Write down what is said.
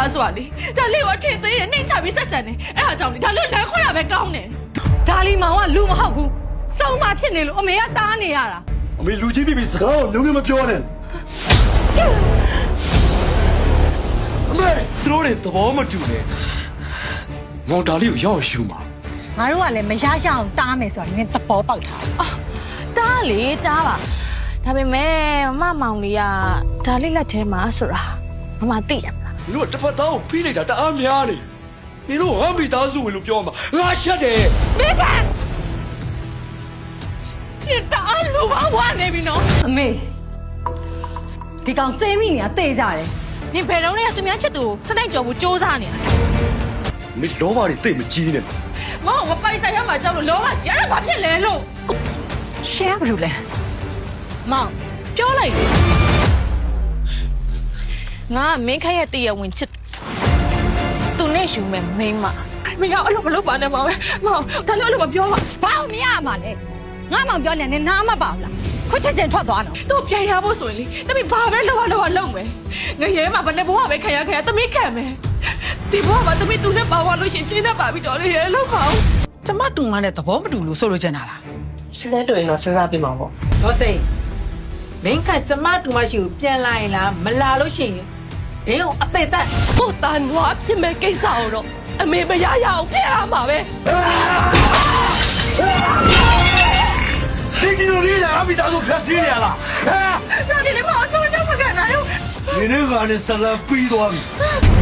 သားစွာလေဒါလေးကိုအထင်သေးတယ်နှိမ့်ချပြီးဆက်ဆံနေအဲ့ဒါကြောင့်လေဒါလို့လမ်းခွဲတာပဲကောင်းတယ်ဒါလီမောင်ကလူမဟုတ်ဘူးစုံမဖြစ်နေလို့အမေကတားနေရတာအမေလူကြီးပြပြီးစကားကိုလုံးဝမပြောနဲ့အမေသူတို့တွေသဘောမတူနဲ့မောင်ဒါလေးကိုရောက်ရှူမှာငါတို့ကလည်းမရရအောင်တားမယ်ဆိုတာနင်းသဘောပေါက်ထားတားလေကြားပါဒါပေမဲ့မမောင်လေးကဒါလေးလက်ထဲမှာဆိုတာမသိရမလားနင်တို့တစ်ဖက်သားကိုဖိလိုက်တာတအားများနေနင်တို့ငါမိသားစုဝင်လို့ပြောမှာငါရှက်တယ်မိခင်ဒီတအားလူပါဝါနေပြီနော်အမေဒီကောင်စေးမိနေတာတေးကြတယ်နင်ဘယ်တော့လဲသူများချက်သူစနိုက်ကြော်မှုစူးစမ်းနေတာမင်းလောဘတွေတိတ်မကြီးနဲ့မဟုတ်မပိုက်ဆိုင်ရမှာကြောက်လို့လောဘကြီးအဲ့ဒါဘာဖြစ်လဲလို့ရှယ်ဘာလို့လဲမောင်ပြောလိုက်လေငါမင်းခရဲ့တရဝင်ချစ်သူနဲ့ရှူမယ်မင်းမမရအဲ့လိုမလုပ်ပါနဲ့မောင်မောင်ဒါလို့အဲ့လိုမပြောပါဘာလို့မရမှာလဲငါမောင်ပြောနေနားမပါဘူးလားခွတ်ချက်ချက်ထွက်သွားတော့သူ့ပြန်ရဖို့ဆိုရင်လေတမီးဘာပဲလောက်လုပ်မယ်ငရဲမှာဘယ်နဲ့ဘဝပဲခံရတမီးခံမယ်ဒီဘဝမှာတမီးသူနဲ့ပါဝါလို့ရှင်ချင်းနဲ့ပါပြီးတော့လေလောက်ပါဦးကျမတူငါနဲ့သဘောမတူလို့ဆိုလို့ချင်တာလားရှင်းတဲ့တွေ့ရင်တော့စဉ်းစားပြမှာပေါ့တော့စိတ်မင်းကကျမတူမရှိကိုပြန်လာရင်လားမလာလို့ရှိရင်ဒင်းအောင်အသေးသက်ကိုတန်နွားဖြစ်မဲ့ကိစ္စကိုတော့အမေမရရအောင်ပြရမှာပဲဒီလိုလေးလာမိသားစုဖျက်ဆီးရလားဒါဒီလေမအောင်တော့မကန်နိုင်ဘူးနင်နဲ့ကနေဆလာပြီးသွားပြီ